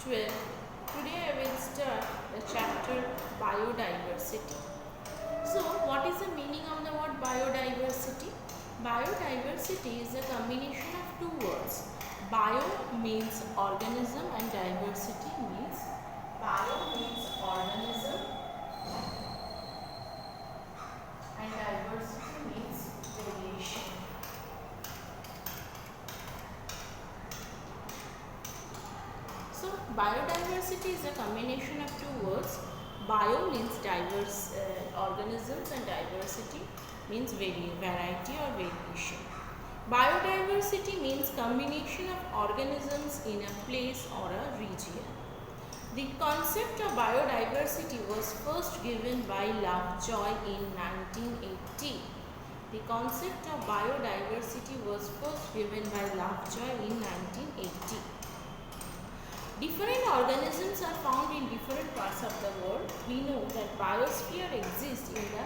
12. Today I will start the chapter biodiversity. So, what is the meaning of the word biodiversity? Biodiversity is a combination of two words. Bio means organism and diversity means organism and diversity means variation. So, biodiversity is a combination of two words. Bio means diverse organisms and diversity means variety or variation. Biodiversity means combination of organisms in a place or a region. The concept of biodiversity was first given by Lovejoy in 1980. The concept of biodiversity was first given by Lovejoy in 1980. Different organisms are found in different parts of the world. We know that biosphere exists in the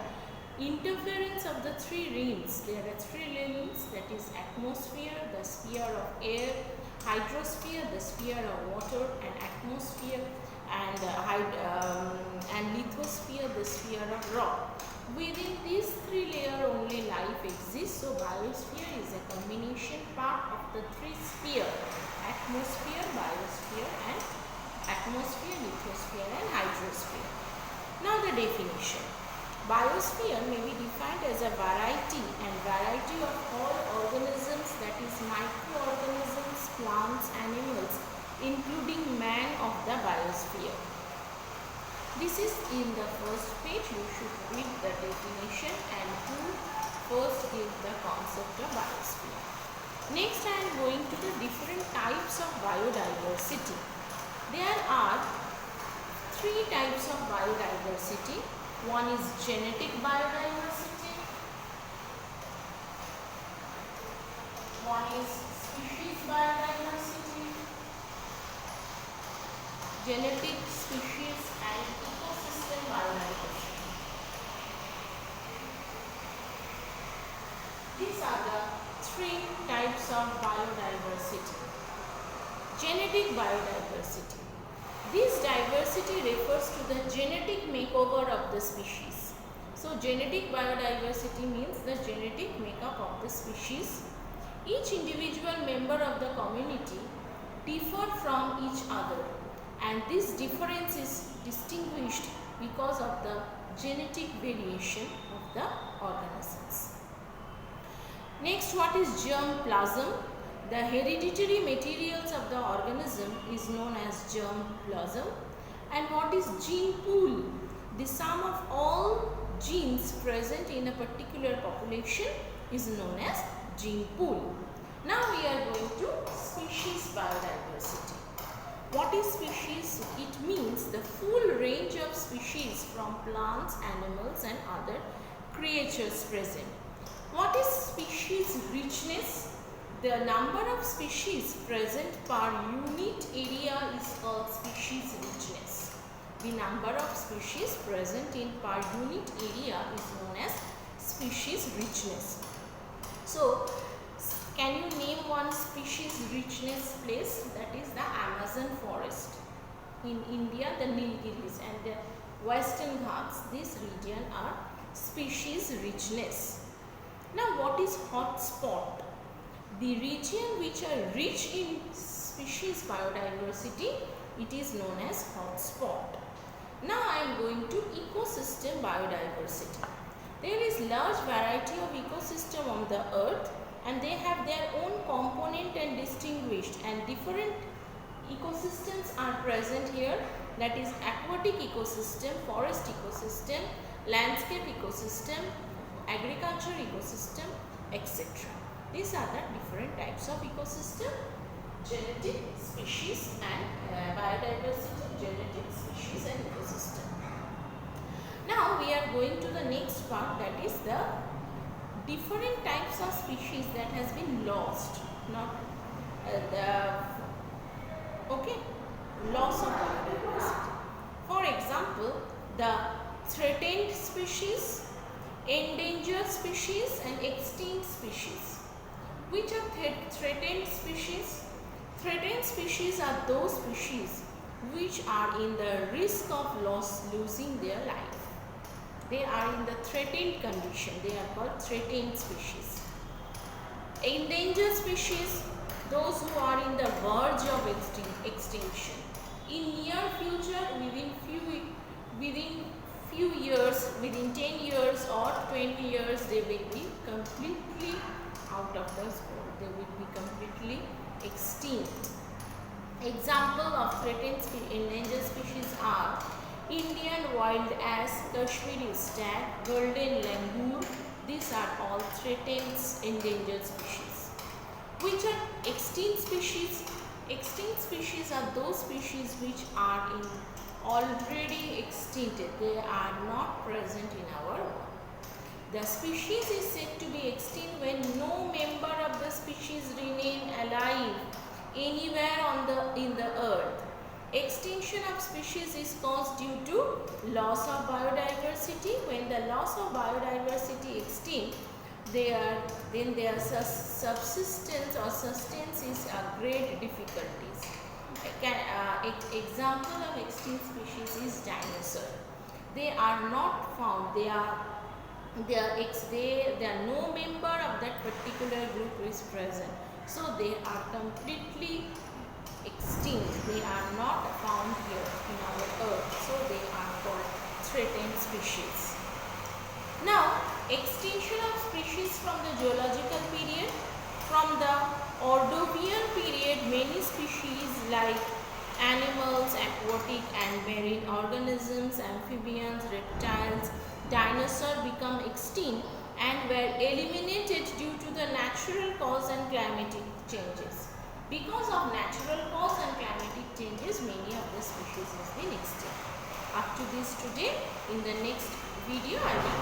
interference of the three realms. There are three realms, that is atmosphere, the sphere of air, hydrosphere, the sphere of water, and atmosphere, and lithosphere, the sphere of rock. Within these three layers only life exists. So biosphere is a combination part of the three spheres: atmosphere, biosphere, and lithosphere, and hydrosphere. Now the definition. Biosphere may be defined as a variety of all organisms, that is microorganisms, plants, animals, including man of the biosphere. This is in the first page. You should read the definition and to first give the concept of biosphere. Next, I am going to the different types of biodiversity. There are three types of biodiversity. One is genetic biodiversity, one is species biodiversity, genetic, species, and ecosystem biodiversity. These are the three types of biodiversity. Genetic biodiversity. This diversity refers to the genetic makeover of the species. So, genetic biodiversity means the genetic makeup of the species. Each individual member of the community differ from each other, and this difference is distinguished because of the genetic variation of the organisms. Next, what is germplasm? The hereditary materials of the organism is known as germplasm. And what is gene pool? The sum of all genes present in a particular population is known as gene pool. Now we are going to species biodiversity. What is species? It means the full range of species from plants, animals, and other creatures present. What is species richness? The number of species present per unit area is called species richness. The number of species present in per unit area is known as species richness. So, can you name one species richness place? That is the Amazon forest. In India, the Nilgiris and the Western Ghats, this region are species richness. Now, what is hotspot? The region which are rich in species biodiversity, it is known as hotspot. Now I am going to ecosystem biodiversity. There is large variety of ecosystem on the earth, and they have their own component and distinguished, and different ecosystems are present here, that is aquatic ecosystem, forest ecosystem, landscape ecosystem, agriculture ecosystem, etc. These are the different types of ecosystem: genetic, species, and biodiversity, genetic, species, and ecosystem. Now we are going to the next part, that is the different types of species that has been lost. Not loss of biodiversity. For example, the threatened species, endangered species, and extinct species. Which are threatened species? Threatened species are those species which are in the risk of losing their life. They are in the threatened condition. They are called threatened species. Endangered species, those who are in the verge of extinction. In near future, within few years, within 10 years or 20 years, they will be completely out of this world. They will be completely extinct. Example of threatened endangered species are Indian wild ass, Kashmiri stag, golden langur. These are all threatened endangered species. Which are extinct species? Extinct species are those species which are already extincted. They are not present in our world. The species is said to be extinct when no member of the species remain alive anywhere in the earth. Extinction of species is caused due to loss of biodiversity. When the loss of biodiversity extinct, then their subsistence or sustenance is a great difficulties. Example of extinct species is dinosaur. They are not found. They are no member of that particular group is present. So they are completely extinct. They are not found here in our earth. So they are called threatened species. Now, extinction of species from the geological period. From the Ordovician period, many species like animals, aquatic and marine organisms, amphibians, reptiles, dinosaurs become extinct and were eliminated due to the natural cause and climatic changes. Because of natural cause and climatic changes, many of the species have been extinct. Up to this today. In the next video, I will